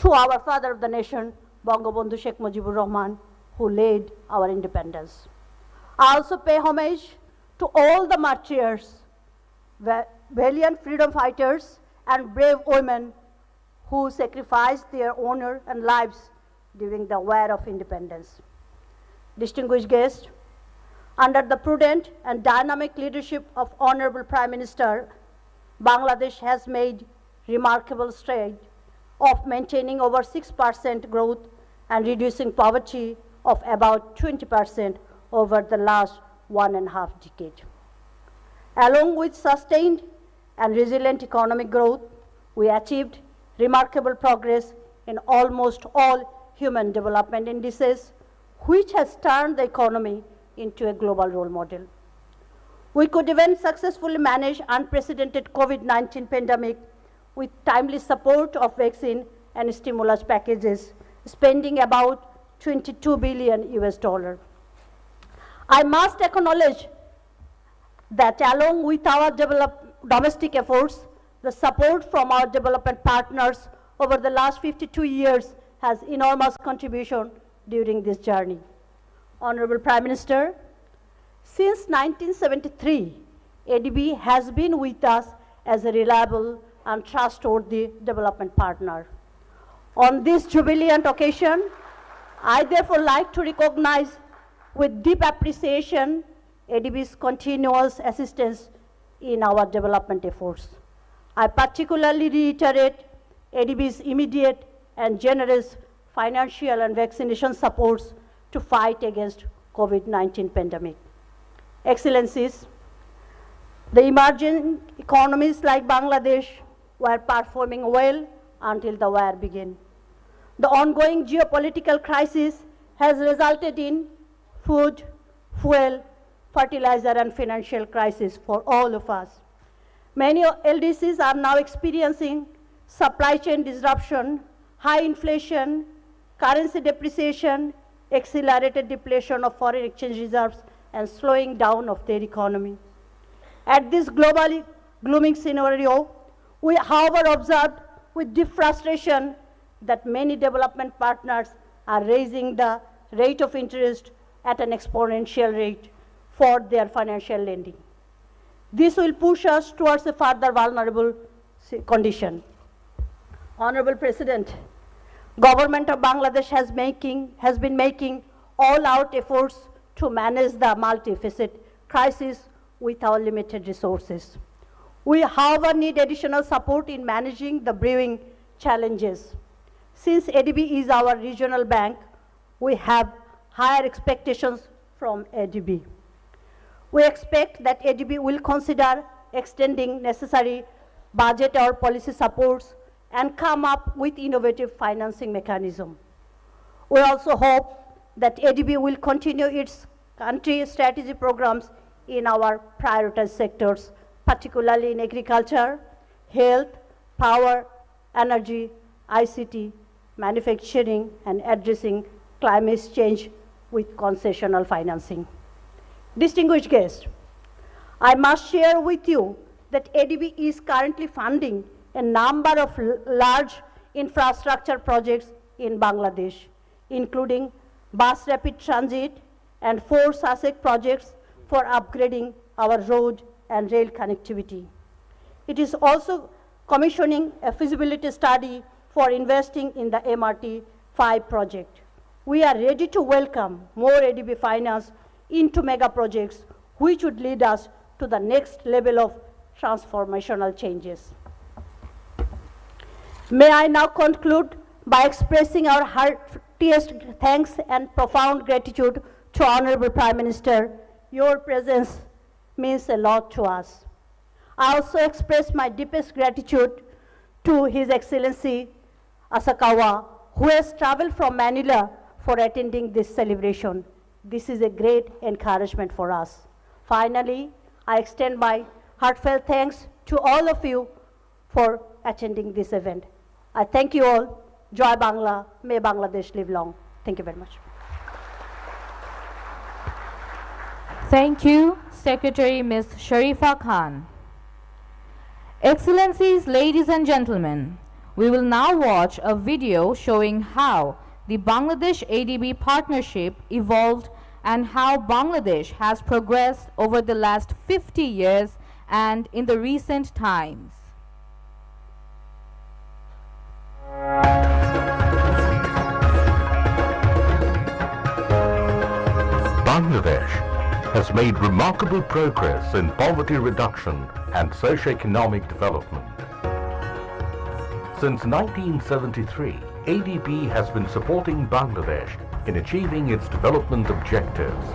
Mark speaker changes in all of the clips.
Speaker 1: through our father of the nation, Bangabandhu Sheikh Mujibur Rahman, who led our independence. I also pay homage to all the martyrs, valiant freedom fighters, and brave women who sacrificed their honor and lives during the War of Independence. Distinguished guests, under the prudent and dynamic leadership of Honorable Prime Minister, Bangladesh has made remarkable strides of maintaining over 6% growth and reducing poverty of about 20% over the last 1.5 decades. Along with sustained and resilient economic growth, we achieved remarkable progress in almost all human development indices, which has turned the economy into a global role model. We could even successfully manage unprecedented COVID-19 pandemic with timely support of vaccine and stimulus packages, spending about $22 billion US. I must acknowledge that along with our domestic efforts, the support from our development partners over the last 52 years has enormous contribution during this journey. Honorable Prime Minister, since 1973, ADB has been with us as a reliable and trustworthy development partner. On this jubilant occasion, I therefore like to recognize with deep appreciation ADB's continuous assistance in our development efforts. I particularly reiterate ADB's immediate and generous financial and vaccination supports to fight against COVID-19 pandemic. Excellencies, the emerging economies like Bangladesh were performing well until the war began. The ongoing geopolitical crisis has resulted in food, fuel, fertilizer, and financial crisis for all of us. Many LDCs are now experiencing supply chain disruption, high inflation, currency depreciation, accelerated depletion of foreign exchange reserves, and slowing down of their economy. At this globally glooming scenario, we, however, observed with deep frustration that many development partners are raising the rate of interest at an exponential rate for their financial lending. This will push us towards a further vulnerable condition. Honorable President, Government of Bangladesh has been making all-out efforts to manage the multifaceted crisis with our limited resources. We, however, need additional support in managing the brewing challenges. Since ADB is our regional bank, we have higher expectations from ADB. We expect that ADB will consider extending necessary budget or policy supports and come up with innovative financing mechanism. We also hope that ADB will continue its country strategy programs in our prioritized sectors, particularly in agriculture, health, power, energy, ICT, manufacturing, and addressing climate change with concessional financing. Distinguished guests, I must share with you that ADB is currently funding a number of large infrastructure projects in Bangladesh, including bus rapid transit and 4 SASEC projects for upgrading our road and rail connectivity. It is also commissioning a feasibility study for investing in the MRT-5 project. We are ready to welcome more ADB finance into mega projects, which would lead us to the next level of transformational changes. May I now conclude by expressing our heartiest thanks and profound gratitude to Honorable Prime Minister. Your presence means a lot to us. I also express my deepest gratitude to His Excellency Asakawa, who has traveled from Manila for attending this celebration. This is a great encouragement for us. Finally, I extend my heartfelt thanks to all of you for attending this event. I thank you all. Joy Bangla. May Bangladesh live long. Thank you very much.
Speaker 2: Thank you, Secretary Ms. Sharifa Khan. Excellencies, ladies and gentlemen, We will now watch a video showing how the Bangladesh ADB partnership evolved and how Bangladesh has progressed over the last 50 years and in the recent times.
Speaker 3: Bangladesh has made remarkable progress in poverty reduction and socio-economic development. Since 1973, ADB has been supporting Bangladesh in achieving its development objectives.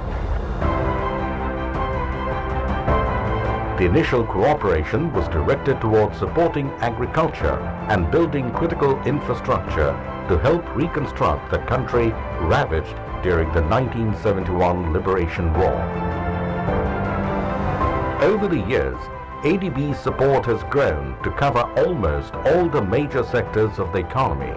Speaker 3: The initial cooperation was directed towards supporting agriculture and building critical infrastructure to help reconstruct the country ravaged during the 1971 Liberation War. Over the years, ADB's support has grown to cover almost all the major sectors of the economy.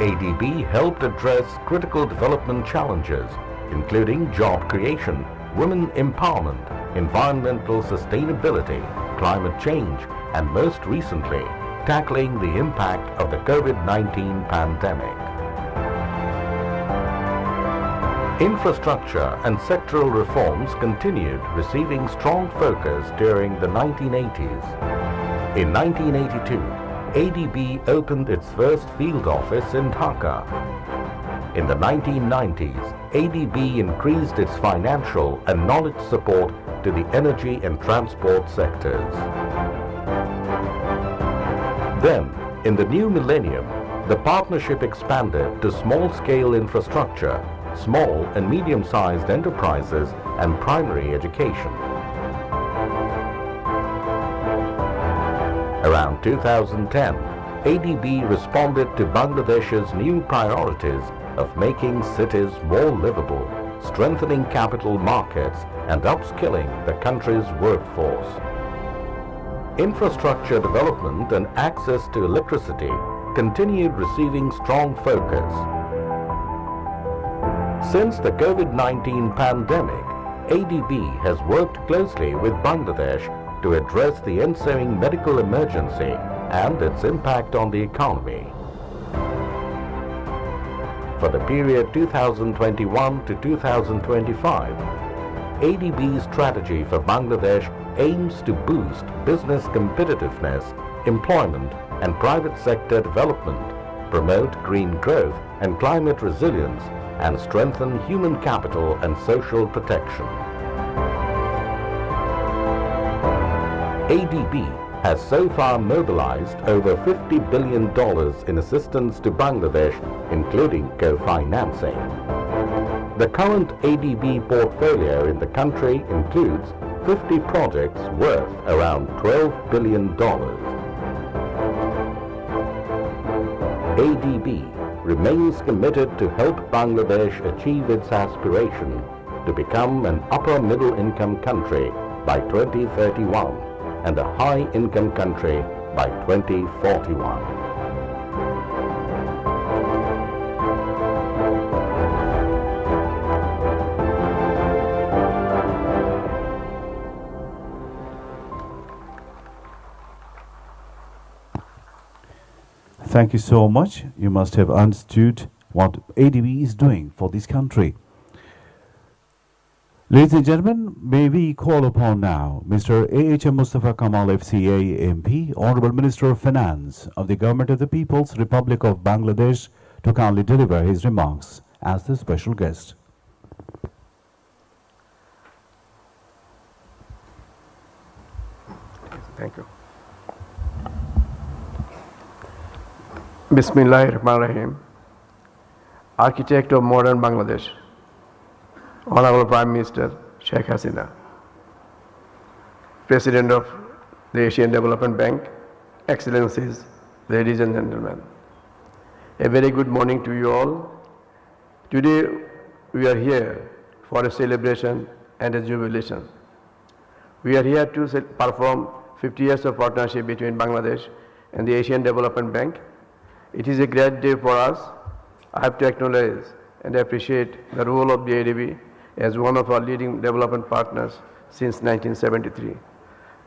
Speaker 3: ADB helped address critical development challenges, including job creation, women empowerment, environmental sustainability, climate change, and most recently, tackling the impact of the COVID-19 pandemic. Infrastructure and sectoral reforms continued receiving strong focus during the 1980s. In 1982, ADB opened its first field office in Dhaka. In the 1990s, ADB increased its financial and knowledge support to the energy and transport sectors. Then, in the new millennium, the partnership expanded to small-scale infrastructure, small and medium-sized enterprises, and primary education. Around 2010, ADB responded to Bangladesh's new priorities of making cities more livable, strengthening capital markets, and upskilling the country's workforce. Infrastructure development and access to electricity continued receiving strong focus. Since the COVID-19 pandemic, ADB has worked closely with Bangladesh to address the ensuing medical emergency and its impact on the economy. For the period 2021 to 2025, ADB's strategy for Bangladesh aims to boost business competitiveness, employment, and private sector development, promote green growth and climate resilience, and strengthen human capital and social protection. ADB has so far mobilized over $50 billion in assistance to Bangladesh, including co-financing. The current ADB portfolio in the country includes 50 projects worth around $12 billion. ADB remains committed to help Bangladesh achieve its aspiration to become an upper middle income country by 2031 and a high income country by 2041.
Speaker 4: Thank you so much. You must have understood what ADB is doing for this country. Ladies and gentlemen, may we call upon now Mr. A.H.M. Mustafa Kamal FCA MP, Honorable Minister of Finance of the Government of the People's Republic of Bangladesh, to kindly deliver his remarks as the special guest.
Speaker 5: Thank you. Bismillahirrahmanirrahim. Architect of modern Bangladesh, Honorable Prime Minister Sheikh Hasina, President of the Asian Development Bank, Excellencies, ladies and gentlemen. A very good morning to you all. Today we are here for a celebration and a jubilation. We are here to perform 50 years of partnership between Bangladesh and the Asian Development Bank. It is a great day for us. I have to acknowledge and appreciate the role of the ADB as one of our leading development partners since 1973.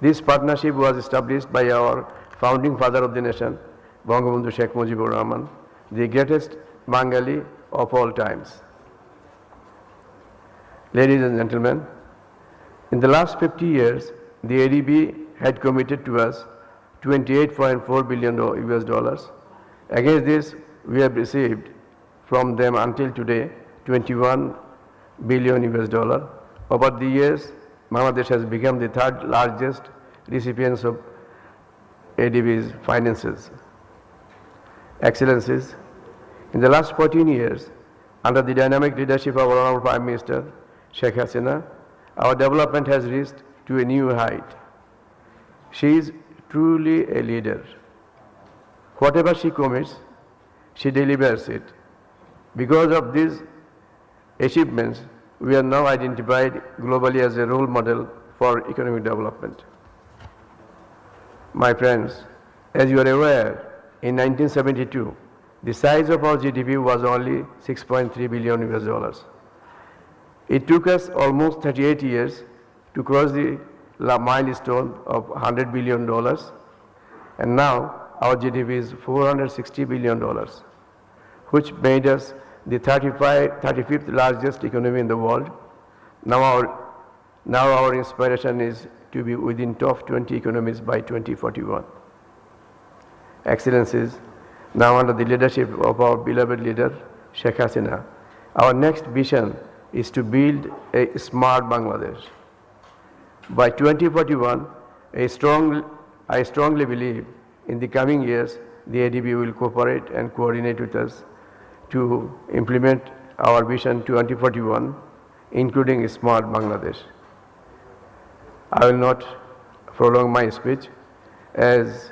Speaker 5: This partnership was established by our founding father of the nation, Bangabandhu Sheikh Mujibur Rahman, the greatest Bengali of all times. Ladies and gentlemen, in the last 50 years, the ADB had committed to us $28.4 billion US dollars. Against this, we have received from them until today 21 billion US dollar. Over the years, Bangladesh has become the third largest recipient of ADB's finances. Excellencies, in the last 14 years, under the dynamic leadership of our Honorable Prime Minister, Sheikh Hasina, our development has reached to a new height. She is truly a leader. Whatever she commits, she delivers it. Because of these achievements, we are now identified globally as a role model for economic development. My friends, as you are aware, in 1972, the size of our GDP was only 6.3 billion US dollars. It took us almost 38 years to cross the milestone of $100 billion, and now our GDP is $460 billion, which made us the 35th largest economy in the world. Now our inspiration is to be within top 20 economies by 2041. Excellencies, now under the leadership of our beloved leader, Sheikh Hasina, our next vision is to build a smart Bangladesh. By 2041, I strongly believe in the coming years, the ADB will cooperate and coordinate with us to implement our vision 2041, including a smart Bangladesh. I will not prolong my speech, as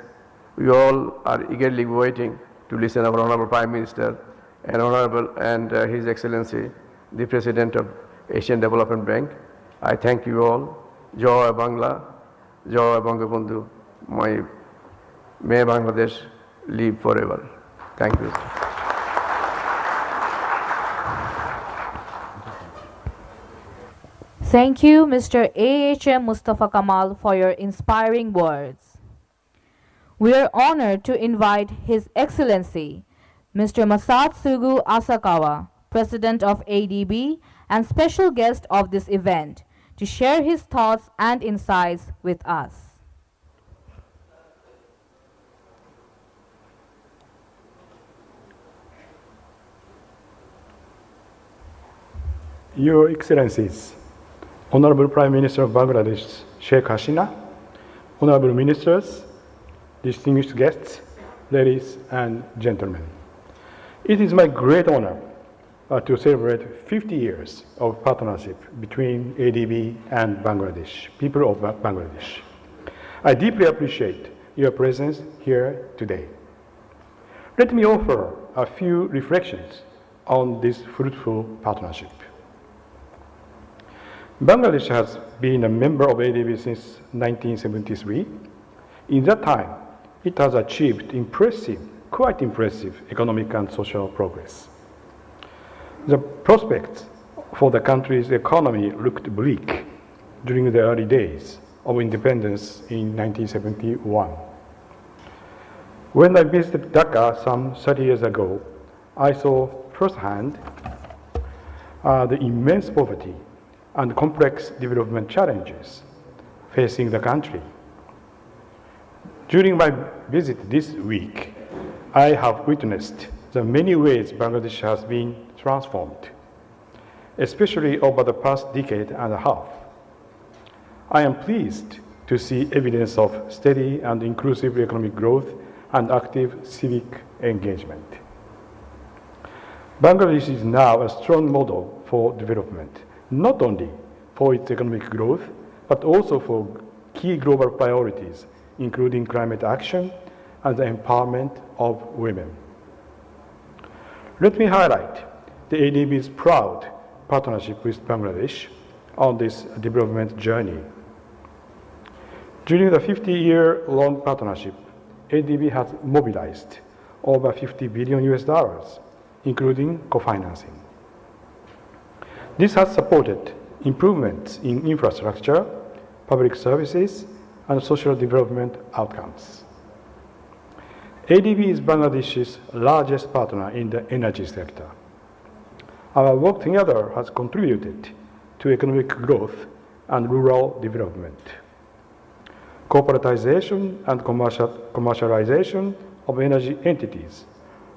Speaker 5: we all are eagerly waiting to listen to our Honorable Prime Minister and His Excellency, the President of Asian Development Bank. I thank you all. Jai Bangla, Jai Bangabandhu. May Bangladesh live forever. Thank you.
Speaker 2: Thank you, Mr. A.H.M. Mustafa Kamal, for your inspiring words. We are honored to invite His Excellency, Mr. Masatsugu Asakawa, President of ADB and special guest of this event, to share his thoughts and insights with us.
Speaker 6: Your Excellencies, Honorable Prime Minister of Bangladesh, Sheikh Hasina, Honorable Ministers, distinguished guests, ladies and gentlemen. It is my great honor to celebrate 50 years of partnership between ADB and Bangladesh, people of Bangladesh. I deeply appreciate your presence here today. Let me offer a few reflections on this fruitful partnership. Bangladesh has been a member of ADB since 1973. In that time, it has achieved quite impressive economic and social progress. The prospects for the country's economy looked bleak during the early days of independence in 1971. When I visited Dhaka some 30 years ago, I saw firsthand the immense poverty and complex development challenges facing the country. During my visit this week, I have witnessed the many ways Bangladesh has been transformed, especially over the past decade and a half. I am pleased to see evidence of steady and inclusive economic growth and active civic engagement. Bangladesh is now a strong model for development, not only for its economic growth, but also for key global priorities, including climate action and the empowerment of women. Let me highlight the ADB's proud partnership with Bangladesh on this development journey. During the 50-year-long partnership, ADB has mobilized over $50 billion US dollars, including co-financing. This has supported improvements in infrastructure, public services, and social development outcomes. ADB is Bangladesh's largest partner in the energy sector. Our work together has contributed to economic growth and rural development. Corporatization and commercialization of energy entities,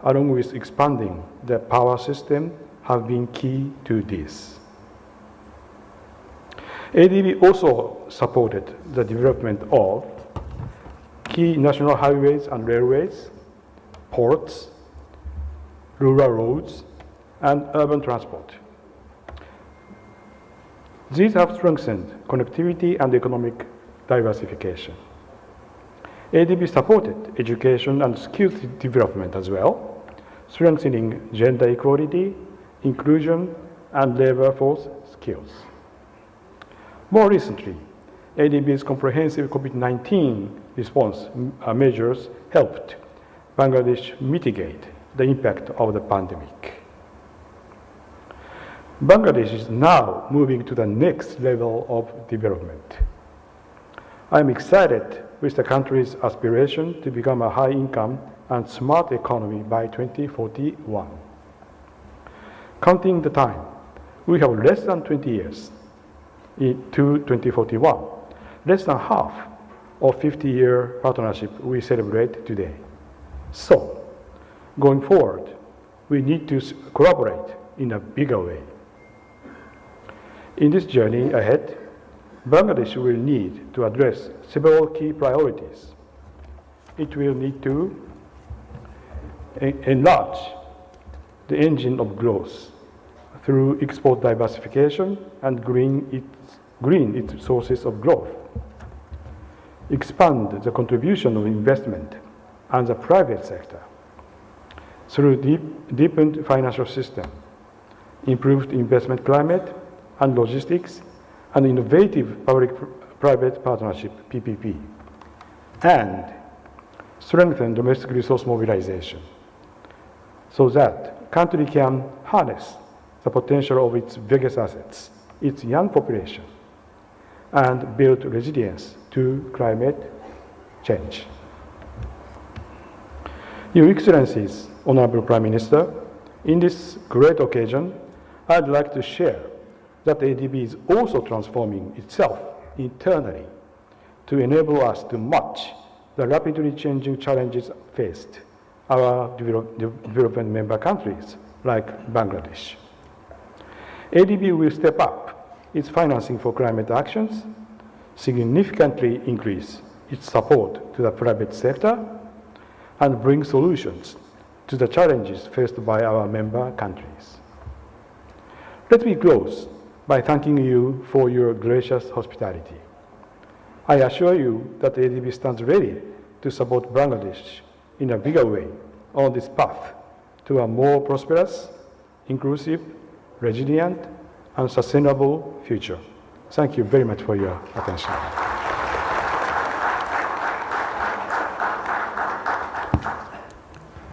Speaker 6: along with expanding the power system, have been key to this. ADB also supported the development of key national highways and railways, ports, rural roads, and urban transport. These have strengthened connectivity and economic diversification. ADB supported education and skills development as well, strengthening gender equality, inclusion, and labor force skills. More recently, ADB's comprehensive COVID-19 response measures helped Bangladesh mitigate the impact of the pandemic. Bangladesh is now moving to the next level of development. I am excited with the country's aspiration to become a high-income and smart economy by 2041. Counting the time, we have less than 20 years to 2041, less than half of 50-year partnership we celebrate today. So, going forward, we need to collaborate in a bigger way. In this journey ahead, Bangladesh will need to address several key priorities. It will need to enlarge the engine of growth through export diversification and green its sources of growth. Expand the contribution of investment and the private sector through deepened financial system, improved investment climate and logistics, and innovative public-private partnership, PPP, and strengthen domestic resource mobilization so that country can harness the potential of its biggest assets, its young population, and build resilience to climate change. Your Excellencies, Honorable Prime Minister, in this great occasion, I'd like to share that ADB is also transforming itself internally to enable us to match the rapidly changing challenges faced our development member countries like Bangladesh. ADB will step up its financing for climate actions, significantly increase its support to the private sector, and bring solutions to the challenges faced by our member countries. Let me close by thanking you for your gracious hospitality. I assure you that ADB stands ready to support Bangladesh in a bigger way on this path to a more prosperous, inclusive, resilient, and sustainable future. Thank you very much for your attention.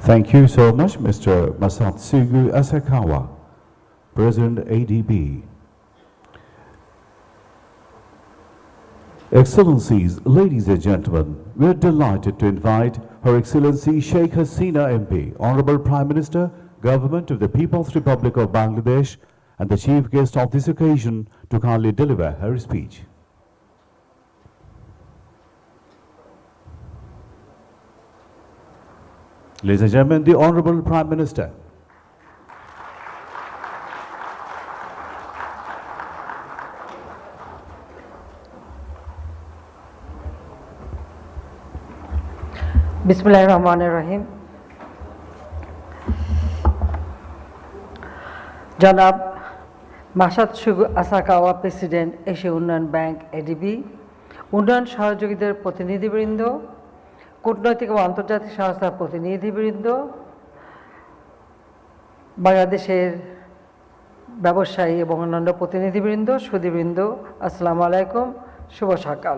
Speaker 4: Thank you so much, Mr. Masatsugu Asakawa, President ADB. Excellencies, ladies and gentlemen, we are delighted to invite Her Excellency Sheikh Hasina MP, Honorable Prime Minister, Government of the People's Republic of Bangladesh, and the chief guest of this occasion to kindly deliver her speech. Ladies and gentlemen, the Honorable Prime Minister.
Speaker 7: बिस्मिल्लाहिर्रहमानिर्रहीम। जनाब মাসাতসুগু আসাকাওয়া president Asia উন্নয়ন bank ADB, উন্নয়ন সহযোগীদের প্রতিনিধিবৃন্দ, কূটনৈতিক ও আন্তর্জাতিক সংস্থার প্রতিনিধিবৃন্দ, বাংলাদেশের ব্যবসায়ী এবং অন্যান্য প্রতিনিধিবৃন্দ, সুধীবৃন্দ, আসসালামু আলাইকুম, শুভ সকাল।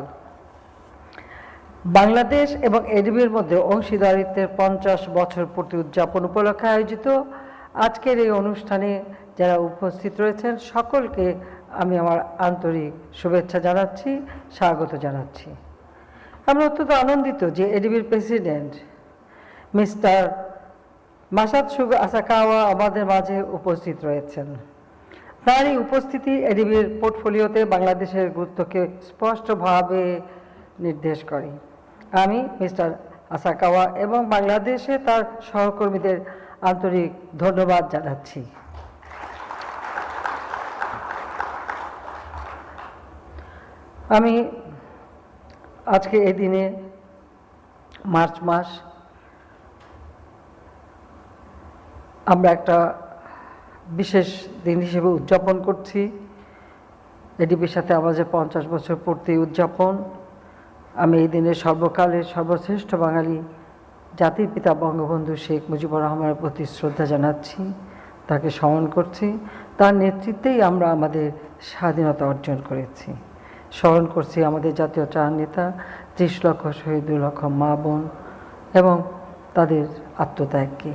Speaker 7: বাংলাদেশ এবং এডিবির মধ্যে অংশীদারিত্বের 50 বছর পূর্তি উদযাপন উপলক্ষে আয়োজিত আজকের এই অনুষ্ঠানে যারা উপস্থিত রয়েছেন সকলকে আমি আমার আন্তরিক শুভেচ্ছা জানাচ্ছি, স্বাগত জানাচ্ছি। আমরা অত্যন্ত আনন্দিত যে এডিবির প্রেসিডেন্ট মিস্টার মাসাতসুগো আসাকাওয়া আমাদের মাঝে উপস্থিত রয়েছেন। তার এই উপস্থিতি এডিবির পোর্টফোলিওতে বাংলাদেশের গুরুত্বকে স্পষ্টভাবে নির্দেশ করে। আমি মিস্টার আসাকাওয়া এবং বাংলাদেশে তার সহকর্মীদের আন্তরিক ধন্যবাদ জানাচ্ছি। আমি আজকে এই দিনে মার্চ মাস আমরা একটা বিশেষ দিন হিসেবে উদযাপন করছি। এডিবির সাথে আমাদের 50 বছর পূর্তি উদযাপন। আমি এই দিনে সর্বকালের সর্বশ্রেষ্ঠ বাঙালি জাতির পিতা বঙ্গবন্ধু শেখ মুজিবুর রহমানের প্রতি শ্রদ্ধা জানাচ্ছি, তাকে স্মরণ করছি। তার নেতৃত্বেই আমরা আমাদের স্বাধীনতা অর্জন করেছি। স্মরণ করছি আমাদের জাতীয় চার নেতা, 30 লক্ষ শহীদ, 2 লক্ষ মা বোন এবং তাদের আত্মত্যাগকে।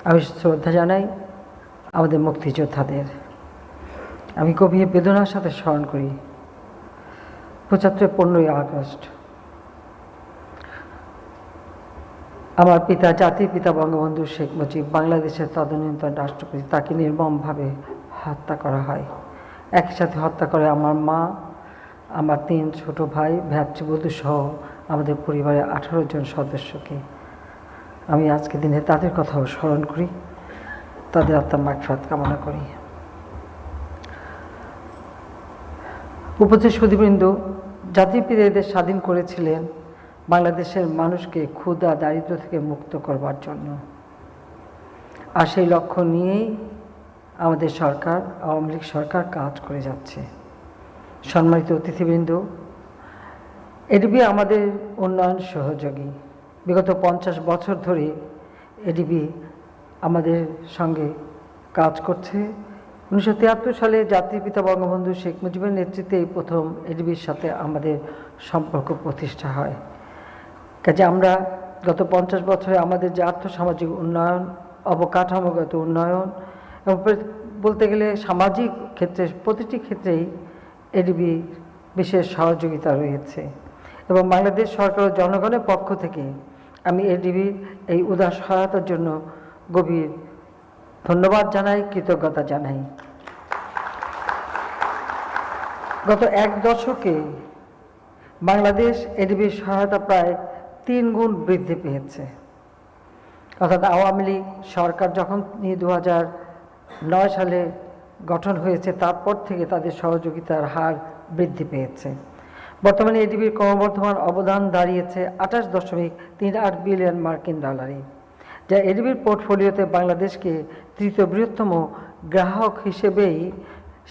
Speaker 7: আমি শ্রদ্ধা জানাই আমাদের মুক্তিযোদ্ধাদের। আমি গভীর বেদনার সাথে স্মরণ করি 15ই আগস্ট আমার পিতা, জাতির পিতা বঙ্গবন্ধু শেখ মুজিব, বাংলাদেশের তদানীন্তন রাষ্ট্রপতি, তাকে নির্মমভাবে হত্যা করা হয়। একই সাথে হত্যা করে আমার মা, আমার 3 ছোট ভাই, ভ্রাতৃবধূ সহ আমাদের পরিবারের 18 জন সদস্যকে। আমি আজকে দিনে তাদের কথাও স্মরণ করি, তাদের আত্মার মাগফিরাত কামনা করি। উপস্থিত সুধীবৃন্দ, জাতির পিতা এদের স্বাধীন করেছিলেন বাংলাদেশের মানুষকে ক্ষুধা দারিদ্র থেকে মুক্ত করবার জন্য। আর সেই লক্ষ্য নিয়েই আমাদের সরকার, আওয়ামী লীগ সরকার কাজ করে যাচ্ছে। সম্মানিত অতিথিবৃন্দ, এডিবি আমাদের উন্নয়ন সহযোগী। বিগত 50 বছর ধরে এডিবি আমাদের সঙ্গে কাজ করছে। 1973 সালে জাতির পিতা বঙ্গবন্ধু শেখ মুজিবের নেতৃত্বে এই প্রথম এডিবির সাথে আমাদের সম্পর্ক প্রতিষ্ঠা হয়। কাজে আমরা গত 50 বছরে আমাদের যে আর্থসামাজিক উন্নয়ন, অবকাঠামোগত উন্নয়ন এবং বলতে গেলে সামাজিক ক্ষেত্রে প্রতিটি ক্ষেত্রেই এডিবি বিশেষ সহযোগিতা রয়েছে। এবং বাংলাদেশ সরকার ও জনগণের পক্ষ থেকে আমি এডিবির এই উদার সহায়তার জন্য গভীর ধন্যবাদ জানাই, কৃতজ্ঞতা জানাই। গত 1 দশকে বাংলাদেশ এডিবির সহায়তা প্রায় 3 গুণ বৃদ্ধি পেয়েছে। অর্থাৎ আওয়ামী লীগ সরকার যখন 2009 সালে গঠন হয়েছে, তারপর থেকে তাদের সহযোগিতার হার বৃদ্ধি পেয়েছে। বর্তমানে এডিবির ক্রমবর্ধমান অবদান দাঁড়িয়েছে 28.38 বিলিয়ন মার্কিন ডলারে, যা এডিবির পোর্টফোলিওতে বাংলাদেশকে 3য় বৃহত্তম গ্রাহক হিসেবেই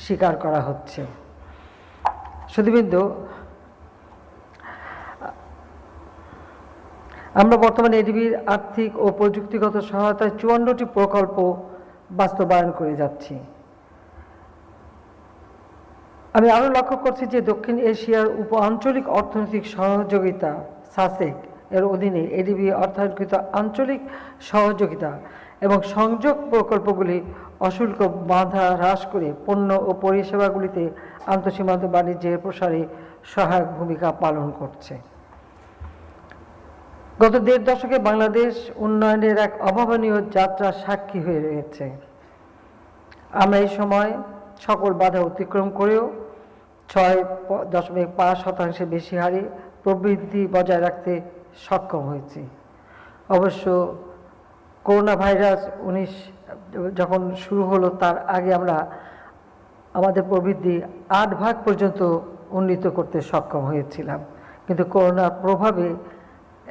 Speaker 7: স্বীকার করা হচ্ছে। সুধীবৃন্দ, আমরা বর্তমানে এডিবির আর্থিক ও প্রযুক্তিগত সহায়তায় 54টি প্রকল্প বাস্তবায়ন করে যাচ্ছি। আমি আরও লক্ষ্য করছি যে দক্ষিণ এশিয়ার উপ আঞ্চলিক অর্থনৈতিক সহযোগিতা সাসেক এর অধীনে এডিবি অর্থায়নকৃত আঞ্চলিক সহযোগিতা এবং সংযোগ প্রকল্পগুলি অশুল্ক বাধা হ্রাস করে পণ্য ও পরিষেবাগুলিতে আন্তঃসীমান্ত বাণিজ্যের প্রসারে সহায়ক ভূমিকা পালন করছে। গত 1.5 দশকে বাংলাদেশ উন্নয়নের এক অভাবনীয় যাত্রার সাক্ষী হয়ে রয়েছে। আমরা এই সময় সকল বাধা অতিক্রম করেও 6.5% বেশি হারে প্রবৃদ্ধি বজায় রাখতে সক্ষম হয়েছি। অবশ্য করোনা ভাইরাস 19 যখন শুরু হলো, তার আগে আমরা আমাদের প্রবৃদ্ধি 8% পর্যন্ত উন্নীত করতে সক্ষম হয়েছিলাম। কিন্তু করোনার প্রভাবে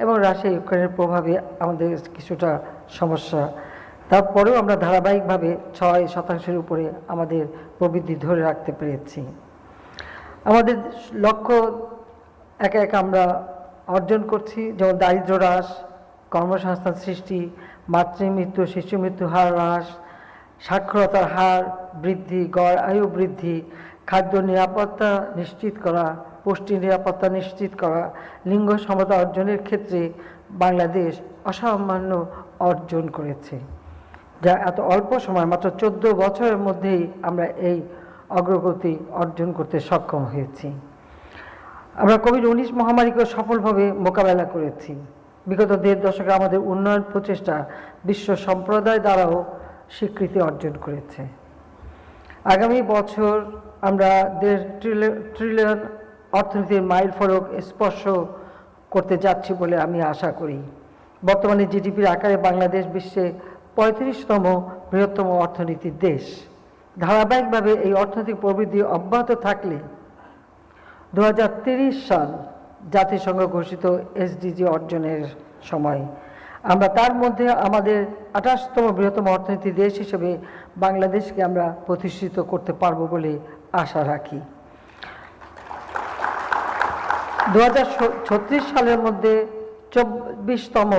Speaker 7: এবং রাশিয়া ইউক্রেনের প্রভাবে আমাদের কিছুটা সমস্যা, তারপরেও আমরা ধারাবাহিকভাবে 6% উপরে আমাদের প্রবৃদ্ধি ধরে রাখতে পেরেছি। আমাদের লক্ষ্য একে একে আমরা অর্জন করছি, যেমন দারিদ্র্য হ্রাস, কর্মসংস্থান সৃষ্টি, মাতৃমৃত্যু শিশু মৃত্যু হার হ্রাস, সাক্ষরতার হার বৃদ্ধি, গড় আয়ু বৃদ্ধি, খাদ্য নিরাপত্তা নিশ্চিত করা, পুষ্টি নিরাপত্তা নিশ্চিত করা, লিঙ্গ সমতা অর্জনের ক্ষেত্রে বাংলাদেশ অসামান্য অর্জন করেছে, যা এত অল্প সময় মাত্র 14 বছরের মধ্যেই আমরা এই অগ্রগতি অর্জন করতে সক্ষম হয়েছি। আমরা কোভিড-19 মহামারীকে সফলভাবে মোকাবেলা করেছি। বিগত 1.5 দশকে আমাদের উন্নয়ন প্রচেষ্টা বিশ্ব সম্প্রদায় দ্বারাও স্বীকৃতি অর্জন করেছে। আগামী বছর আমরা 1.5 ট্রিলিয়ন অর্থনীতির মাইল ফলক স্পর্শ করতে যাচ্ছি বলে আমি আশা করি। বর্তমানে জিডিপির আকারে বাংলাদেশ বিশ্বে 35তম বৃহত্তম অর্থনীতির দেশ। ধারাবাহিকভাবে এই অর্থনৈতিক প্রবৃদ্ধি অব্যাহত থাকলে 2030 সাল জাতিসংঘ ঘোষিত এসডিজি অর্জনের সময় আমরা তার মধ্যে আমাদের 28তম বৃহত্তম অর্থনীতি দেশ হিসেবে বাংলাদেশকে আমরা প্রতিষ্ঠিত করতে পারবো বলে আশা রাখি। 2036 সালের মধ্যে 24তম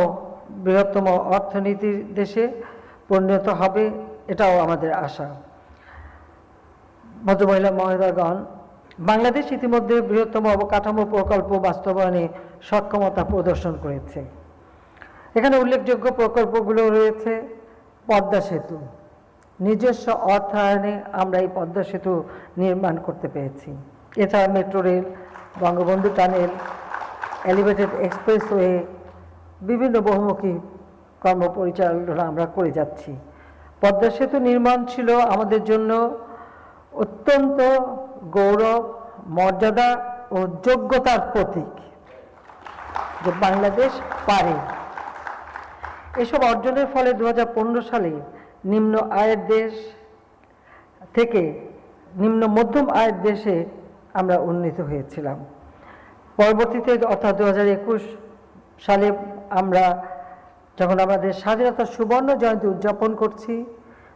Speaker 7: বৃহত্তম অর্থনীতির দেশে পরিণত হবে, এটাও আমাদের আশা। ভদ্রমহিলা মহোদয়গণ, বাংলাদেশ ইতিমধ্যে বৃহত্তম অবকাঠামো প্রকল্প বাস্তবায়নে সক্ষমতা প্রদর্শন করেছে। এখানে উল্লেখযোগ্য প্রকল্পগুলো রয়েছে পদ্মা সেতু। নিজস্ব অর্থায়নে আমরা এই পদ্মা সেতু নির্মাণ করতে পেরেছি। এছাড়া metro rail, Bangabandhu tunnel, elevated expressway, বিভিন্ন বহুমুখী কর্ম পরিচালনা আমরা করে যাচ্ছি। পদ্মা সেতু নির্মাণ ছিল আমাদের জন্য অত্যন্ত গৌরব, মর্যাদা ও যোগ্যতার প্রতীক যে বাংলাদেশ পারে। এসব অর্জনের ফলে 2015 সালে নিম্ন আয়ের দেশ থেকে নিম্ন মধ্যম আয়ের দেশে আমরা উন্নীত হয়েছিলাম। পরবর্তীতে অর্থাৎ 2021 সালে আমরা যখন আমাদের স্বাধীনতার সুবর্ণ জয়ন্তী উদযাপন করছি,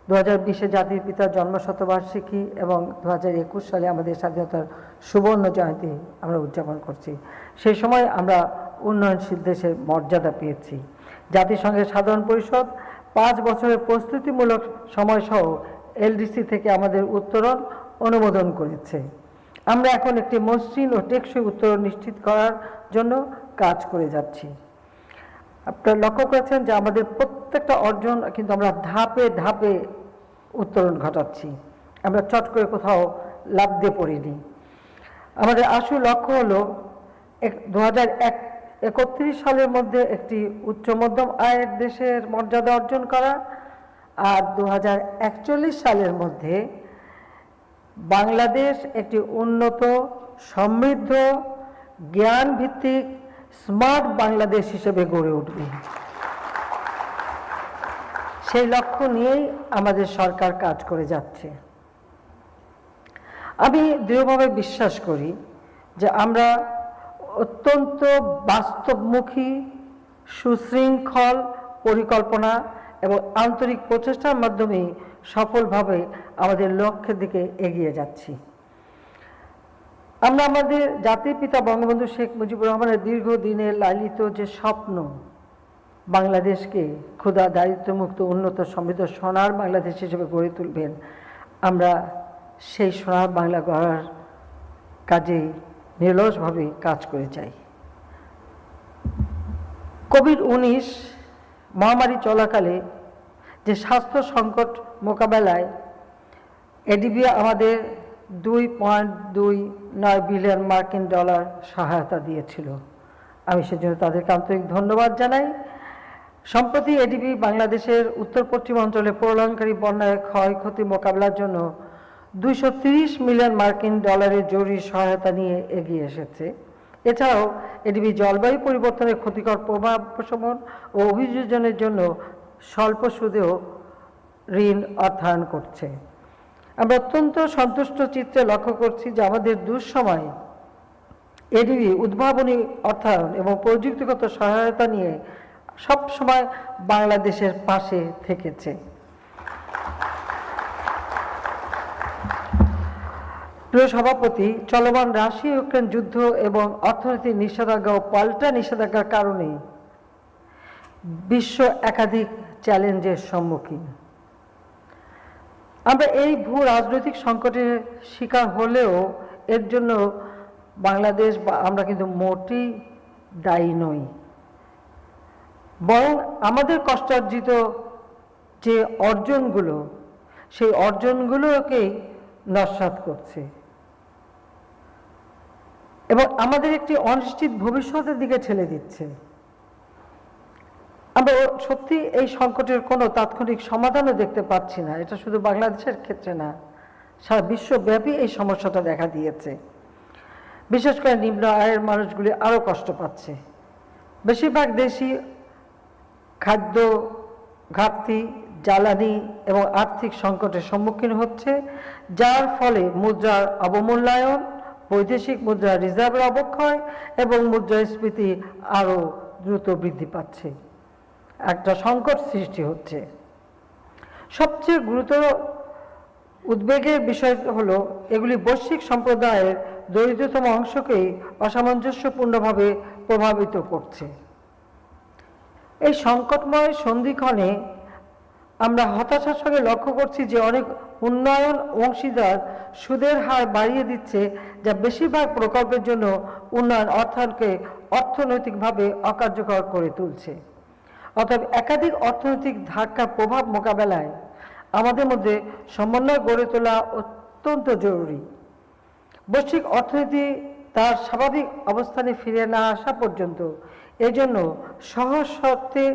Speaker 7: 2020-এ জাতির পিতার জন্মশতবার্ষিকী এবং 2021 সালে আমাদের স্বাধীনতার সুবর্ণ জয়ন্তী আমরা উদযাপন করছি। সেই সময় আমরা উন্নয়নশীল দেশের মর্যাদা পেয়েছি। জাতিসংঘের সাধারণ পরিষদ 5 বছরের প্রস্তুতিমূলক সময়সহ এলডিসি থেকে আমাদের উত্তরণ অনুমোদন করেছে। আমরা এখন একটি মসৃণ ও টেকসই উত্তরণ নিশ্চিত করার জন্য কাজ করে যাচ্ছি। আপনারা লক্ষ্য করেছেন যে আমাদের প্রত্যেকটা অর্জন কিন্তু আমরা ধাপে ধাপে উত্তরণ ঘটাচ্ছি, আমরা চট করে কোথাও লাফ দিয়ে পড়িনি। আমাদের আসল লক্ষ্য হলো 2031 সালের মধ্যে একটি উচ্চ মধ্যম আয়ের দেশের মর্যাদা অর্জন করা, আর 2041 সালের মধ্যে বাংলাদেশ একটি উন্নত, সমৃদ্ধ, জ্ঞান ভিত্তিক স্মার্ট বাংলাদেশ হিসেবে গড়ে উঠবে। সেই লক্ষ্য নিয়েই আমাদের সরকার কাজ করে যাচ্ছে। আমি দৃঢ়ভাবে বিশ্বাস করি যে আমরা অত্যন্ত বাস্তবমুখী, সুশৃঙ্খল পরিকল্পনা এবং আন্তরিক প্রচেষ্টার মাধ্যমে সফলভাবে আমাদের লক্ষ্যের দিকে এগিয়ে যাচ্ছি। আমরা আমাদের জাতির পিতা বঙ্গবন্ধু শেখ মুজিবুর রহমানের দীর্ঘদিনের লালিত যে স্বপ্ন, বাংলাদেশকে ক্ষুধা দারিদ্র্যমুক্ত, উন্নত, সমৃদ্ধ সোনার বাংলাদেশ হিসেবে গড়ে তুলবেন, আমরা সেই সোনার বাংলা গড়ার কাজে নিরলসভাবে কাজ করে যাই। কোভিড-19 মহামারী চলাকালে যে স্বাস্থ্য সংকট মোকাবেলায় এডিবি আমাদের $2.29 বিলিয়ন মার্কিন ডলার সহায়তা দিয়েছিল। আমি সেজন্য তাদেরকে আন্তরিক ধন্যবাদ জানাই। সম্প্রতি এডিবি বাংলাদেশের উত্তর পশ্চিম অঞ্চলে প্রলয়ঙ্কারী বন্যায় ক্ষয়ক্ষতি মোকাবেলার জন্য $230 মিলিয়ন মার্কিন ডলারের জরুরি সহায়তা নিয়ে এগিয়ে এসেছে। এছাড়াও এডিবি জলবায়ু পরিবর্তনের ক্ষতিকর প্রভাব প্রশমন ও অভিযোজনের জন্য স্বল্প সুদেও ঋণ অর্থায়ন করছে। আমরা অত্যন্ত সন্তুষ্ট চিত্রে লক্ষ্য করছি যে আমাদের দুঃসময় এডিবি উদ্ভাবনী অর্থায়ন এবং প্রযুক্তিগত সহায়তা নিয়ে সব সময় বাংলাদেশের পাশে থেকেছে। প্রিয় সভাপতি, চলমান রাশিয়া ইউক্রেন যুদ্ধ এবং অর্থনৈতিক নিষেধাজ্ঞা ও পাল্টা নিষেধাজ্ঞার কারণে বিশ্ব একাধিক চ্যালেঞ্জের সম্মুখীন। আমরা এই ভূ রাজনৈতিক সংকটের শিকার হলেও এর জন্য বাংলাদেশ বা আমরা কিন্তু মোটেই দায়ী নই, বরং আমাদের কষ্টার্জিত যে অর্জনগুলো, সেই অর্জনগুলোকেই নস্যাৎ করছে এবং আমাদের একটি অনিশ্চিত ভবিষ্যতের দিকে ঠেলে দিচ্ছে। আমরা সত্যি এই সংকটের কোনো তাৎক্ষণিক সমাধানও দেখতে পাচ্ছি না। এটা শুধু বাংলাদেশের ক্ষেত্রে না, সারা বিশ্বব্যাপী এই সমস্যাটা দেখা দিয়েছে। বিশেষ করে নিম্ন আয়ের মানুষগুলি আরও কষ্ট পাচ্ছে। বেশিরভাগ দেশই খাদ্য ঘাটতি, জ্বালানি এবং আর্থিক সংকটের সম্মুখীন হচ্ছে, যার ফলে মুদ্রার অবমূল্যায়ন, বৈদেশিক মুদ্রা রিজার্ভের অবক্ষয় এবং মুদ্রাস্ফীতি আরও দ্রুত বৃদ্ধি পাচ্ছে। একটা সংকট সৃষ্টি হচ্ছে। সবচেয়ে গুরুতর উদ্বেগের বিষয় হলো এগুলি বৈশ্বিক সম্প্রদায়ের দরিদ্রতম অংশকেই অসামঞ্জস্যপূর্ণভাবে প্রভাবিত করছে। এই সংকটময় সন্ধিক্ষণে আমরা হতাশার সঙ্গে লক্ষ্য করছি যে অনেক উন্নয়ন অংশীদার সুদের হার বাড়িয়ে দিচ্ছে, যা বেশিরভাগ প্রকল্পের জন্য উন্নয়ন অর্থায়নকে অর্থনৈতিকভাবে অকার্যকর করে তুলছে। অতএব একাধিক অর্থনৈতিক ধাক্কার প্রভাব মোকাবেলায় আমাদের মধ্যে সমন্বয় গড়ে তোলা অত্যন্ত জরুরি। বৈশ্বিক অর্থনীতি তার স্বাভাবিক অবস্থানে ফিরে না আসা পর্যন্ত এজন্য সহজ শর্তে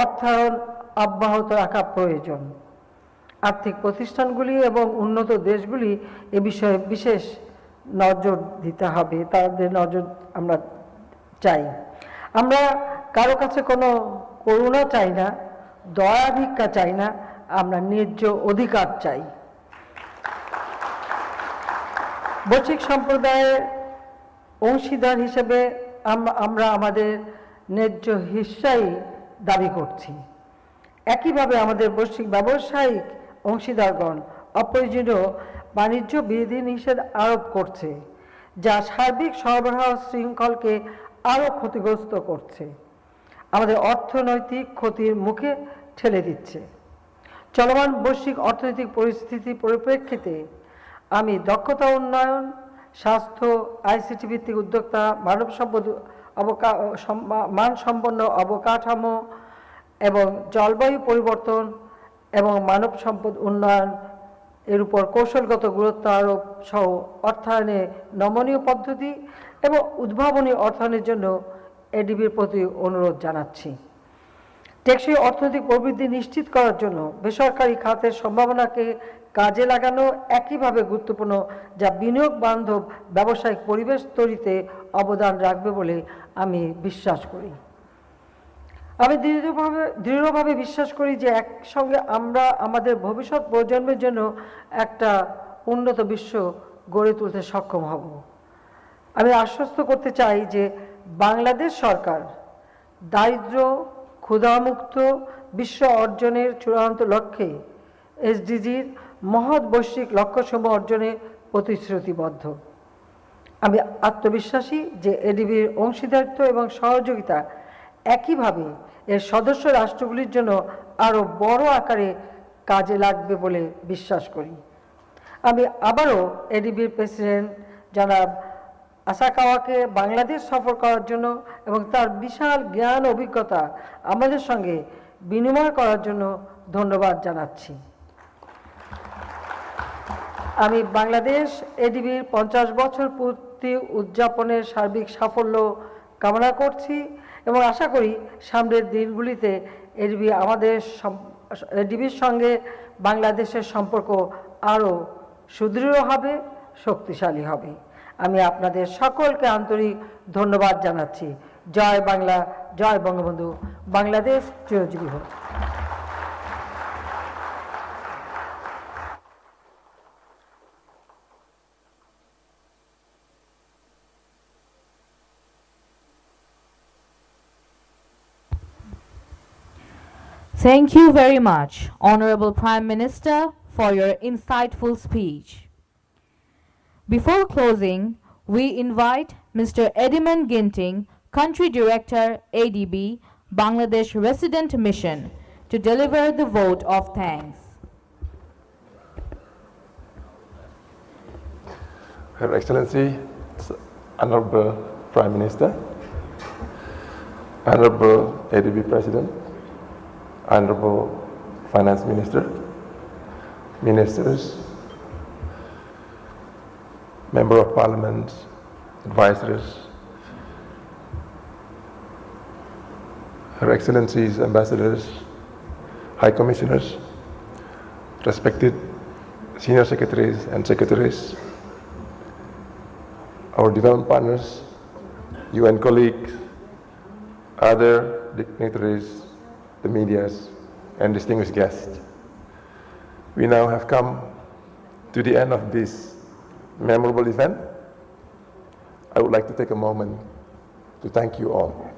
Speaker 7: অর্থায়ন অব্যাহত রাখা প্রয়োজন। আর্থিক প্রতিষ্ঠানগুলি এবং উন্নত দেশগুলি এ বিষয়ে বিশেষ নজর দিতে হবে, তাদের নজর আমরা চাই। আমরা কারো কাছে কোনো করুণা চাই না, দয়া ভিক্ষা চাই না, আমরা ন্যায্য অধিকার চাই। বৈশ্বিক সম্প্রদায়ের অংশীদার হিসেবে আমরা আমাদের ন্যায্য হিস্সাই দাবি করছি। একইভাবে আমাদের বৈশ্বিক ব্যবসায়িক অংশীদারগণ অপ্রয়োজনীয় বাণিজ্য বিধিনিষেধ আরোপ করছে, যা সার্বিক সরবরাহ শৃঙ্খলকে আরও ক্ষতিগ্রস্ত করছে, আমাদের অর্থনৈতিক ক্ষতির মুখে ঠেলে দিচ্ছে। চলমান বৈশ্বিক অর্থনৈতিক পরিস্থিতির পরিপ্রেক্ষিতে আমি দক্ষতা উন্নয়ন, স্বাস্থ্য, আইসিটি ভিত্তিক উদ্যোক্তা, মানব সম্পদ মানসম্পন্ন অবকাঠামো এবং জলবায়ু পরিবর্তন এবং মানব সম্পদ উন্নয়ন এর উপর কৌশলগত গুরুত্ব আরোপ সহ অর্থায়নে নমনীয় পদ্ধতি এবং উদ্ভাবনী অর্থায়নের জন্য এডিবির প্রতি অনুরোধ জানাচ্ছি। টেকসই অর্থনৈতিক প্রবৃদ্ধি নিশ্চিত করার জন্য বেসরকারি খাতের সম্ভাবনাকে কাজে লাগানো একইভাবে গুরুত্বপূর্ণ, যা বিনিয়োগ বান্ধব ব্যবসায়িক পরিবেশ তৈরিতে অবদান রাখবে বলে আমি বিশ্বাস করি। আমি দৃঢ়ভাবে বিশ্বাস করি যে একসঙ্গে আমরা আমাদের ভবিষ্যৎ প্রজন্মের জন্য একটা উন্নত বিশ্ব গড়ে তুলতে সক্ষম হব। আমি আশ্বস্ত করতে চাই যে বাংলাদেশ সরকার দারিদ্র্য, ক্ষুধামুক্ত বিশ্ব অর্জনের চূড়ান্ত লক্ষ্যে এসডিজির মহৎ বৈশ্বিক লক্ষ্যসমূহ অর্জনে প্রতিশ্রুতিবদ্ধ। আমি আত্মবিশ্বাসী যে এডিবির অংশীদারিত্ব এবং সহযোগিতা একইভাবে এর সদস্য রাষ্ট্রগুলির জন্য আরও বড় আকারে কাজে লাগবে বলে বিশ্বাস করি। আমি আবারও এডিবির প্রেসিডেন্ট জনাব আসাকাওয়াকে বাংলাদেশ সফর করার জন্য এবং তার বিশাল জ্ঞান অভিজ্ঞতা আমাদের সঙ্গে বিনিময় করার জন্য ধন্যবাদ জানাচ্ছি। আমি বাংলাদেশ এডিবির 50 বছর পূর্তি উদযাপনের সার্বিক সাফল্য কামনা করছি এবং আশা করি সামনের দিনগুলিতে এডিবির সঙ্গে বাংলাদেশের সম্পর্ক আরও সুদৃঢ় হবে, শক্তিশালী হবে। আমি আপনাদের সকলকে আন্তরিক ধন্যবাদ জানাচ্ছি। জয় বাংলা, জয় বঙ্গবন্ধু। বাংলাদেশ চিরজীবী হোক।
Speaker 2: Thank you very much, Honorable Prime Minister, for your insightful speech. Before closing, we invite Mr. Ediman Ginting, Country Director, ADB, Bangladesh Resident Mission, to deliver the vote of thanks.
Speaker 8: Her Excellency, Honorable Prime Minister, Honorable ADB President, Honorable Finance Minister, Ministers, Member of Parliament, advisors, Her Excellencies, Ambassadors, High Commissioners, respected Senior Secretaries and Secretaries, our development partners, UN colleagues, other dignitaries, the medias, and distinguished guests. We now have come to the end of this memorable event. I would like to take a moment to thank you all.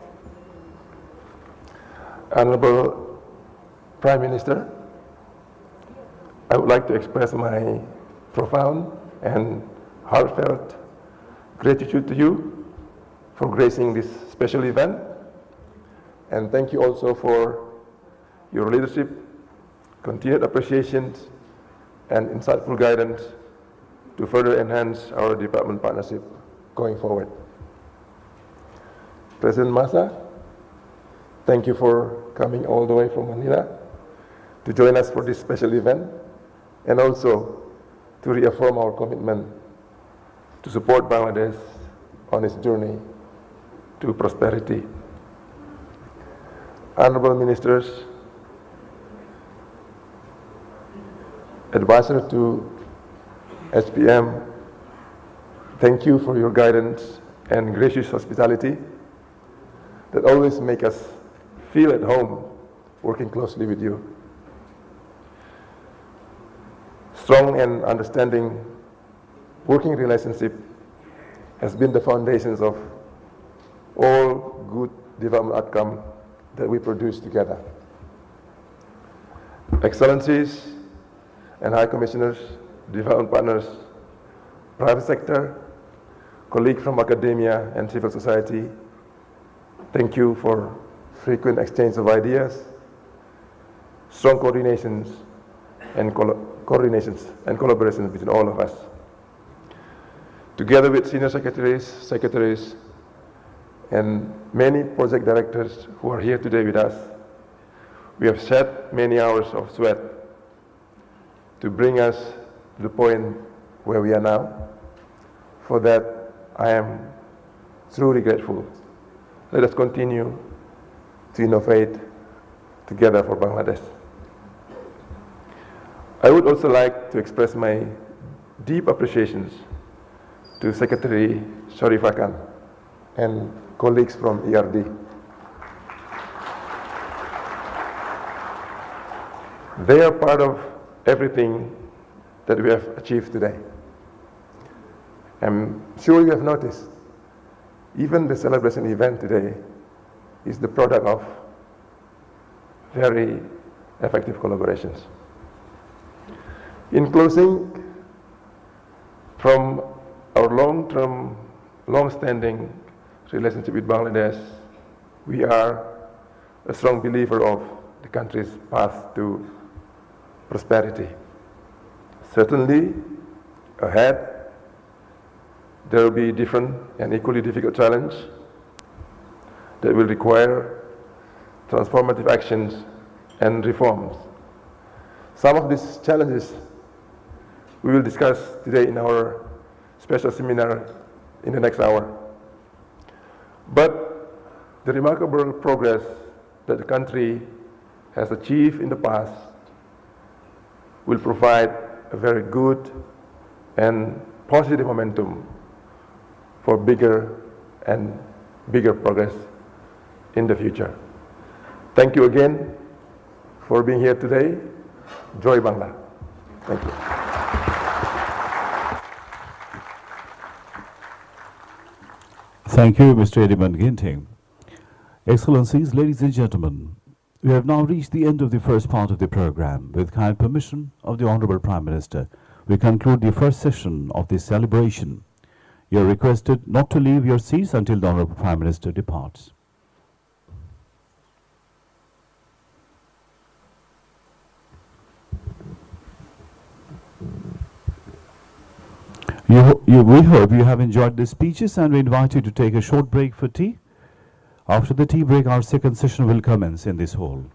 Speaker 8: Honorable Prime Minister, I would like to express my profound and heartfelt gratitude to you for gracing this special event, and thank you also for your leadership, continued appreciation, and insightful guidance to further enhance our development partnership going forward. President Massa, thank you for coming all the way from Manila to join us for this special event, and also to reaffirm our commitment to support Bangladesh on its journey to prosperity. Honorable Ministers, Advisor to SPM, thank you for your guidance and gracious hospitality that always make us feel at home working closely with you. Strong and understanding working relationship has been the foundations of all good development outcome that we produce together. Excellencies and High Commissioners, development partners, private sector, colleagues from academia and civil society, thank you for frequent exchange of ideas, strong coordinations and collaborations between all of us. Together with senior secretaries, and many project directors who are here today with us, we have shed many hours of sweat to bring us to the point where we are now. For that, I am truly grateful. Let us continue to innovate together for Bangladesh. I would also like to express my deep appreciations to Secretary Sharif Akan and colleagues from ERD. They are part of everything that we have achieved today. I'm sure you have noticed, even the celebration event today is the product of very effective collaborations. In closing, from our long-standing relationship with Bangladesh, we are a strong believer of the country's path to prosperity. Certainly, ahead, there will be different and equally difficult challenges that will require transformative actions and reforms. Some of these challenges we will discuss today in our special seminar in the next hour. But the remarkable progress that the country has achieved in the past will provide a very good and positive momentum for bigger and bigger progress in the future. Thank you again for being here today. Joy Bangla. Thank you.
Speaker 4: Thank you, Mr. Ediman Ginting. Excellencies, ladies and gentlemen, we have now reached the end of the first part of the program. With kind permission of the Honorable Prime Minister, we conclude the first session of this celebration. You are requested not to leave your seats until the Honorable Prime Minister departs. We hope you have enjoyed the speeches, and we invite you to take a short break for tea. After the tea break, our second session will commence in this hall.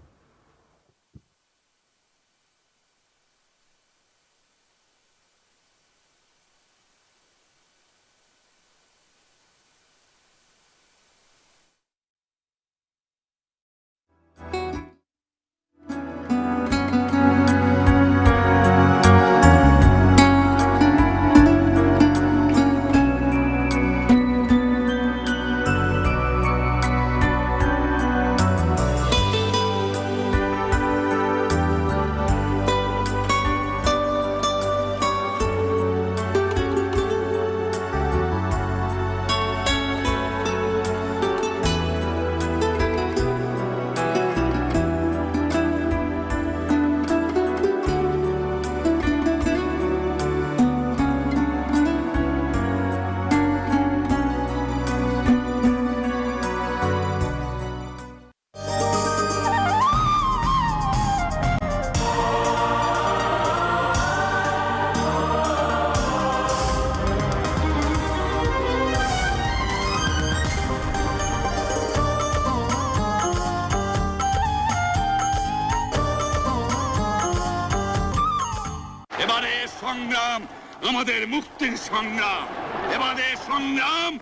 Speaker 9: এবারে সংগ্রাম আমাদের মুক্তির সংগ্রাম, এবারে সংগ্রাম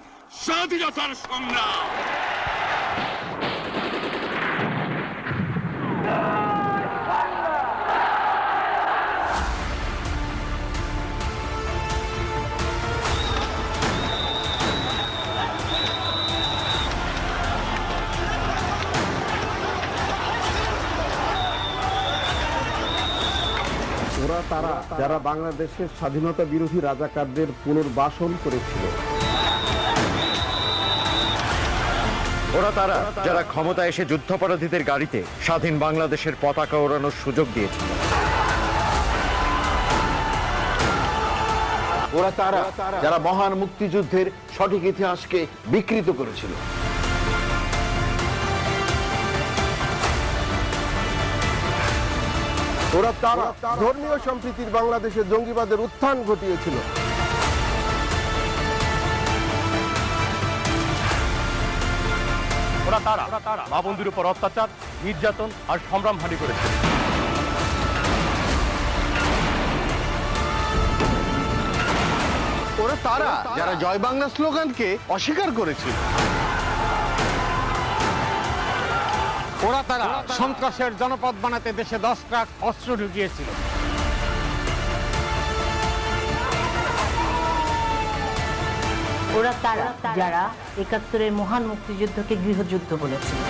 Speaker 9: স্বাধীনতার সংগ্রাম।
Speaker 10: ওরা তারা যারা বাংলাদেশের স্বাধীনতা বিরোধী রাজাকারদের পুনর্বাসন করেছিল।
Speaker 11: ওরা তারা যারা ক্ষমতায় এসে যুদ্ধাপরাধীদের গাড়িতে স্বাধীন বাংলাদেশের পতাকা ওড়ানোর সুযোগ দিয়েছিল।
Speaker 12: ওরা তারা যারা মহান মুক্তিযুদ্ধের সঠিক ইতিহাসকে বিকৃত করেছিল।
Speaker 10: ওরা তারা ধর্মীয় সম্প্রীতির বাংলাদেশে জঙ্গিবাদের উত্থান ঘটিয়েছিল।
Speaker 11: ওরা তারা মা বন্ধুর উপর অত্যাচার, নির্যাতন আর সম্ভ্রমহানি করেছে।
Speaker 12: ওরা তারা যারা জয় বাংলা স্লোগানকে অস্বীকার করেছিল।
Speaker 11: ওরা তারা সন্ত্রাসের জনপদ বানাতে দেশে 10 ট্রাক অস্ত্র ঢুকিয়েছিল।
Speaker 13: ওরা তারা যারা ৭১-এর মহান মুক্তিযুদ্ধকে গৃহযুদ্ধ বলেছিল।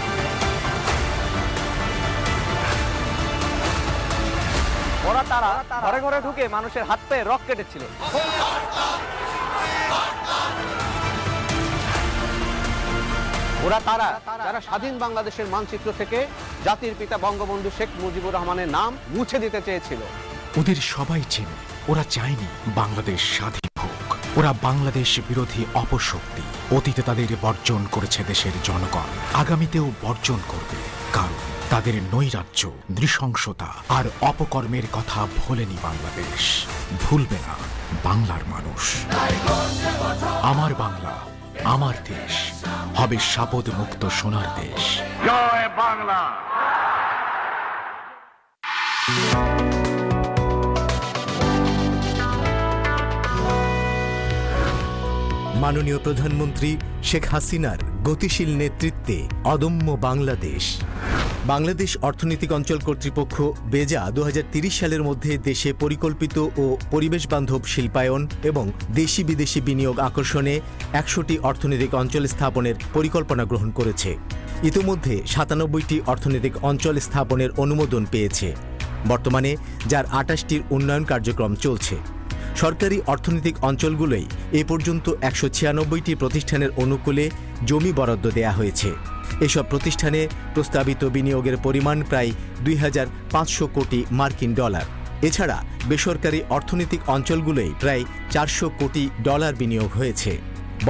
Speaker 14: ওরা তারা ঘরে ঘরে ঢুকে মানুষের হাত পায়ে রক কেটেছিল।
Speaker 12: ওরা তারা যারা স্বাধীন বাংলাদেশের মানচিত্র থেকে জাতির পিতা বঙ্গবন্ধু শেখ মুজিবুর রহমানের নাম মুছে দিতে চেয়েছিল।
Speaker 15: ওদের সবাই চেনে, ওরা চায়নি বাংলাদেশ স্বাধীন হোক। ওরা বাংলাদেশ বিরোধী অপশক্তি। অতীতে তাদের বর্জন করেছে দেশের জনগণ, আগামীতেও বর্জন করবে, কারণ তাদের নৈরাজ্য, নৃশংসতা আর অপকর্মের কথা ভোলেনি বাংলাদেশ, ভুলবে না বাংলার মানুষ। আমার বাংলা, আমার দেশ হবে শাপদ মুক্ত সোনার দেশ।
Speaker 9: জয় বাংলা।
Speaker 16: মাননীয় প্রধানমন্ত্রী শেখ হাসিনার গতিশীল নেতৃত্বে অদম্য বাংলাদেশ। বাংলাদেশ অর্থনৈতিক অঞ্চল কর্তৃপক্ষ বেজা ২০৩০ সালের মধ্যে দেশে পরিকল্পিত ও পরিবেশ বান্ধব শিল্পায়ন এবং দেশি বিদেশি বিনিয়োগ আকর্ষণে ১০০টি অর্থনৈতিক অঞ্চল স্থাপনের পরিকল্পনা গ্রহণ করেছে। ইতোমধ্যে ৯৭টি অর্থনৈতিক অঞ্চল স্থাপনের অনুমোদন পেয়েছে। বর্তমানে যার ২৮টির উন্নয়ন কার্যক্রম চলছে। সরকারি অর্থনৈতিক অঞ্চলগুলোই এ পর্যন্ত ১৯৬টি প্রতিষ্ঠানের অনুকূলে জমি বরাদ্দ দেয়া হয়েছে। এসব প্রতিষ্ঠানে প্রস্তাবিত বিনিয়োগের পরিমাণ প্রায় ২৫০০ কোটি মার্কিন ডলার। এছাড়া বেসরকারি অর্থনৈতিক অঞ্চলগুলোই প্রায় ৪০০ কোটি ডলার বিনিয়োগ হয়েছে।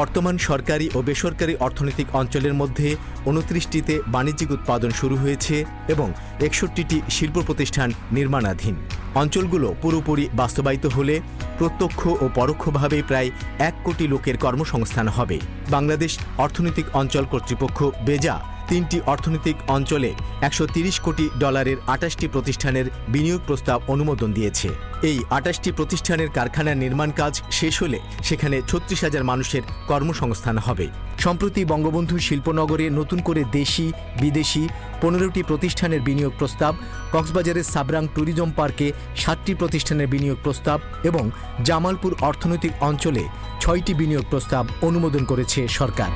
Speaker 16: বর্তমান সরকারি ও বেসরকারি অর্থনৈতিক অঞ্চলের মধ্যে ২৯টিতে বাণিজ্যিক উৎপাদন শুরু হয়েছে এবং ৬১টি শিল্প প্রতিষ্ঠান নির্মাণাধীন। অঞ্চলগুলো পুরোপুরি বাস্তবায়িত হলে প্রত্যক্ষ ও পরোক্ষভাবে প্রায় ১ কোটি লোকের কর্মসংস্থান হবে। বাংলাদেশ অর্থনৈতিক অঞ্চল কর্তৃপক্ষ বেজা ৩টি অর্থনৈতিক অঞ্চলে ১৩০ কোটি ডলারের ২৮টি প্রতিষ্ঠানের বিনিয়োগ প্রস্তাব অনুমোদন দিয়েছে। এই ২৮টি প্রতিষ্ঠানের কারখানার নির্মাণ কাজ শেষ হলে সেখানে ৩৬,০০০ মানুষের কর্মসংস্থান হবে। সম্প্রতি বঙ্গবন্ধু শিল্পনগরে নতুন করে দেশি বিদেশি ১৫টি প্রতিষ্ঠানের বিনিয়োগ প্রস্তাব, কক্সবাজারের সাবরাং ট্যুরিজম পার্কে ৭টি প্রতিষ্ঠানের বিনিয়োগ প্রস্তাব এবং জামালপুর অর্থনৈতিক অঞ্চলে ৬টি বিনিয়োগ প্রস্তাব অনুমোদন করেছে সরকার।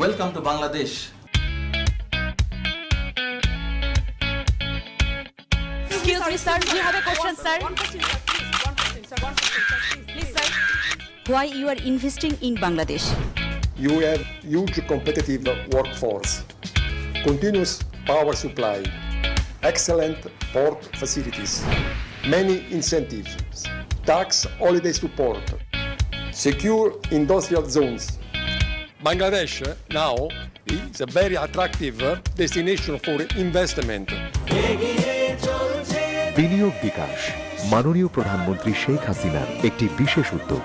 Speaker 17: Welcome to Bangladesh.
Speaker 18: Excuse me, sir. We have a question, sir. One question, sir. Please, sir. Why you are investing in Bangladesh?
Speaker 19: You have huge competitive workforce, continuous power supply, excellent port facilities, many incentives, tax holiday support, secure industrial zones. Bangladesh now is a very attractive destination for investment.
Speaker 20: বিনিয়োগ বিকাশ মাননীয় প্রধানমন্ত্রী শেখ হাসিনার একটি বিশেষ উদ্যোগ।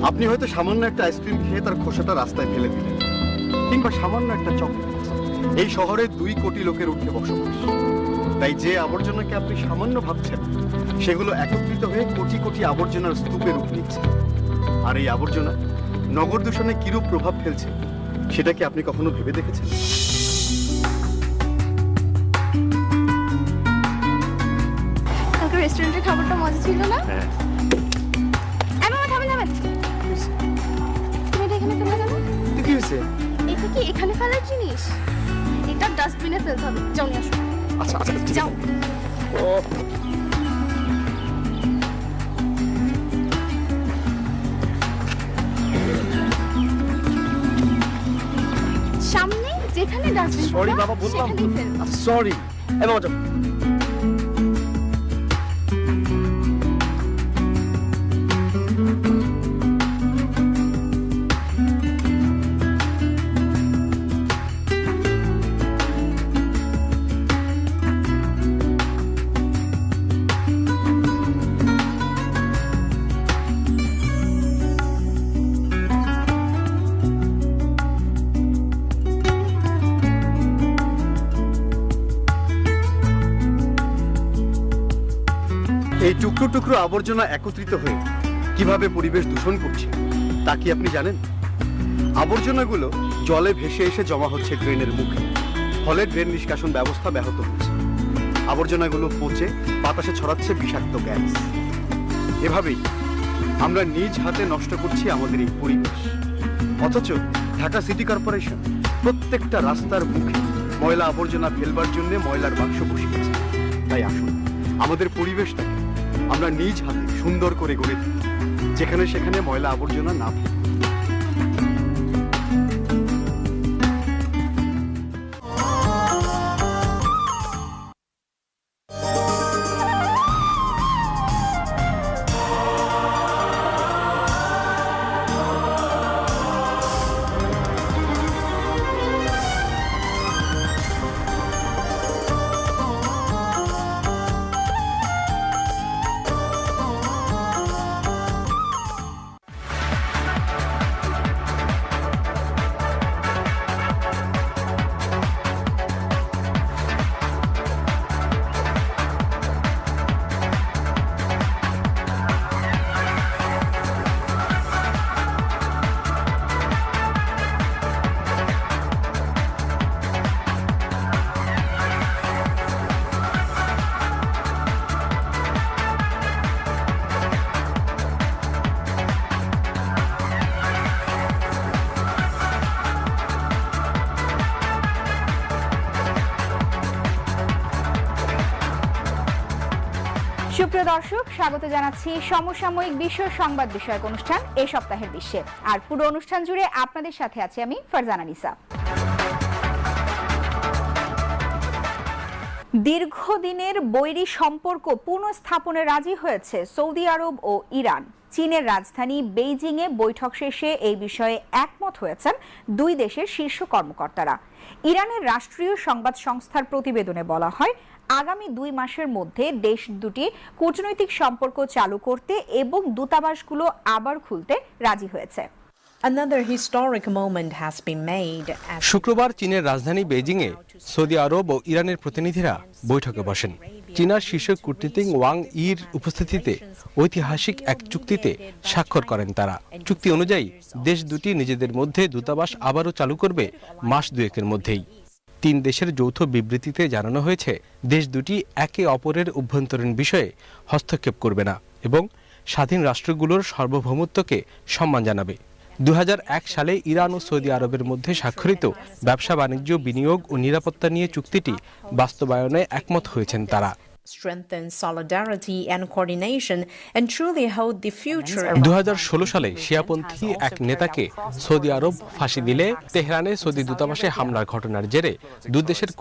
Speaker 10: আপনি হয়তো সামান্য একটা আইসক্রিম খেয়ে তার খোসাটা রাস্তায় ফেলে দিলেন, কিংবা সামান্য একটা চকলেট। এই শহরে 2 কোটি লোকের উঠে বসবাস, তাই যে আবর্জনাকে আপনি সামান্য ভাবছেন সেগুলো একত্রিত হয়ে কোটি কোটি আবর্জনার স্তূপে রূপ নিচ্ছে। আর এই আবর্জনা নগর দূষণে কিরূপ প্রভাব ফেলছে সেটা কি আপনি কখনো ভেবে দেখেছেন?
Speaker 21: কালকে রেস্টুরেন্টের খাবারটা মজা ছিল না?
Speaker 10: হ্যাঁ।
Speaker 21: তুমি এটা এখানে ফেলে কেন?
Speaker 10: কি হয়েছে?
Speaker 21: এটা কি এখানে ফেলার জিনিস? এটা ডাস্টবিনে ফেলতে হবে। যাও নিয়ে আসো।
Speaker 10: আচ্ছা আচ্ছা ঠিক
Speaker 21: যাও। সামনে যেখানে ডাস্টবিন।
Speaker 10: সরি বাবা, বললাম তো। সরি। এই বাবা যাও। এই টুকরো টুকরো আবর্জনা একত্রিত হয়ে কিভাবে পরিবেশ দূষণ করছে তা কি আপনি জানেন? আবর্জনাগুলো জলে ভেসে এসে জমা হচ্ছে ড্রেনের মুখে, ফলে ড্রেন নিষ্কাশন ব্যবস্থা ব্যাহত হচ্ছে। আবর্জনাগুলো পচে বাতাসে ছড়াচ্ছে বিষাক্ত গ্যাস। এভাবেই আমরা নিজ হাতে নষ্ট করছি আমাদের এই পরিবেশ। অথচ ঢাকা সিটি কর্পোরেশন প্রত্যেকটা রাস্তার মুখে ময়লা আবর্জনা ফেলবার জন্য ময়লার বাক্স বসিয়েছে। তাই আসুন আমাদের পরিবেশটাকে আমরা নিজ হাতে সুন্দর করে গড়ে তুলি, যেখানে সেখানে ময়লা আবর্জনা না ফেলে।
Speaker 22: সুপ্রিয় দর্শক, স্বাগত জানাচ্ছি সমসাময়িক বিশ্ব সংবাদ বিষয়ক অনুষ্ঠান এই সপ্তাহের বিশ্বে। আর পুরো অনুষ্ঠান জুড়ে আপনাদের সাথে আছি আমি ফারজানা নিসা। দীর্ঘদিনের বৈরী সম্পর্ক পুনঃস্থাপনে রাজি হয়েছে সৌদি আরব ও ইরান। চীনের রাজধানী বেইজিংয়ে বৈঠক শেষে এই বিষয়ে একমত হয়েছেন দুই দেশের শীর্ষ কর্মকর্তারা। ইরানের রাষ্ট্রীয় সংবাদ সংস্থার প্রতিবেদনে বলা হয়, আগামী 2 মাসের মধ্যে দেশ দুটি কূটনৈতিক সম্পর্ক চালু করতে এবং দূতাবাসগুলো আবার খুলতে রাজি হয়েছে।
Speaker 23: শুক্রবার চীনের রাজধানী বেইজিংয়ে সৌদি আরব ও ইরানের প্রতিনিধিরা বৈঠকে বসেন। চীনার শীর্ষ কূটনীতিক ওয়াং ইর উপস্থিতিতে ঐতিহাসিক এক চুক্তিতে স্বাক্ষর করেন তারা। চুক্তি অনুযায়ী দেশ দুটি নিজেদের মধ্যে দূতাবাস আবারও চালু করবে মাস 2 মধ্যেই। 3 দেশের যৌথ বিবৃতিতে জানানো হয়েছে, দেশ দুটি একে অপরের অভ্যন্তরীণ বিষয়ে হস্তক্ষেপ করবে না এবং স্বাধীন রাষ্ট্রগুলোর সার্বভৌমত্বকে সম্মান জানাবে। 2001 সালে ইরান ও সৌদি আরবের মধ্যে স্বাক্ষরিত ব্যবসা বাণিজ্য, বিনিয়োগ ও নিরাপত্তা নিয়ে চুক্তিটি বাস্তবায়নে একমত হয়েছেন তারা।
Speaker 1: strengthen solidarity and coordination, and truly hold the future.
Speaker 23: 2016 সালে শিয়াপন্থী এক নেতাকে সৌদি আরব ফাঁসি দিলে তেহরানে সৌদি দূতাবাসে হামলার ঘটনার জেরে দুই দেশের